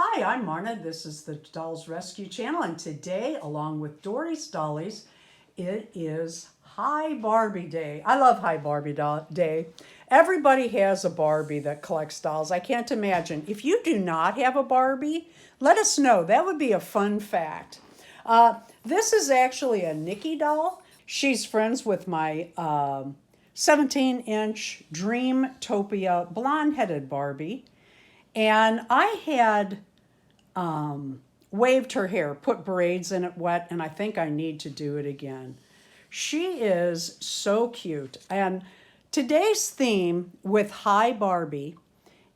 Hi, I'm Marna. This is the Dolls Rescue Channel, and today, along with Dory's Dollies, it is Hi Barbie Day. I love Hi Barbie Day. Everybody has a Barbie that collects dolls. I can't imagine. If you do not have a Barbie, let us know. That would be a fun fact. This is actually a Nikki doll. She's friends with my 17-inch Dreamtopia blonde-headed Barbie. And I had waved her hair, put braids in it wet, and I think I need to do it again. She is so cute. And today's theme with Hi Barbie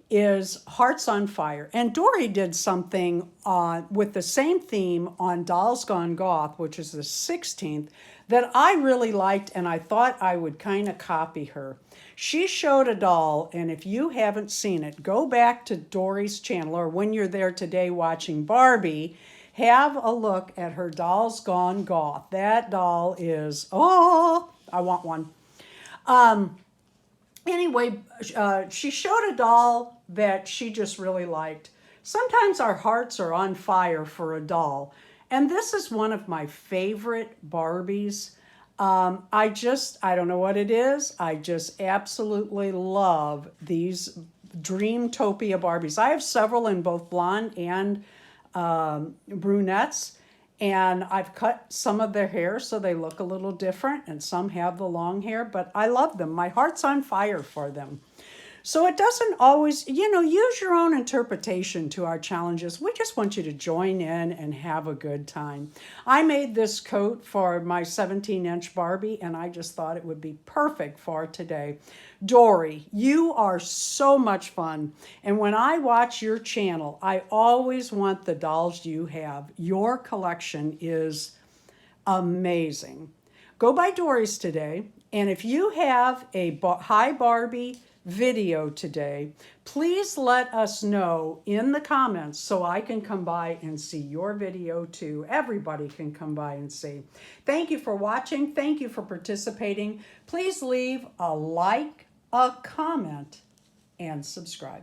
is Hearts on Fire. And Dory did something with the same theme on Dolls Gone Goth, which is the 16th, that I really liked, and I thought I would kind of copy her. She showed a doll, and if you haven't seen it, go back to Dory's channel, or when you're there today watching Barbie, have a look at her Dolls Gone Goth. That doll is, oh, I want one. Anyway, she showed a doll that she just really liked. Sometimes our hearts are on fire for a doll. And this is one of my favorite Barbies. I don't know what it is. I just absolutely love these Dreamtopia Barbies. I have several in both blonde and brunettes. And I've cut some of their hair so they look a little different, and some have the long hair, but I love them. My heart's on fire for them. So it doesn't always, use your own interpretation to our challenges. We just want you to join in and have a good time. I made this coat for my 17-inch Barbie, and I just thought it would be perfect for today. Dory, you are so much fun. And when I watch your channel, I always want the dolls you have. Your collection is amazing. Go by Dory's today, and if you have a Hi Barbie video today, please let us know in the comments so I can come by and see your video too. Everybody can come by and see. Thank you for watching. Thank you for participating. Please leave a like, a comment, and subscribe.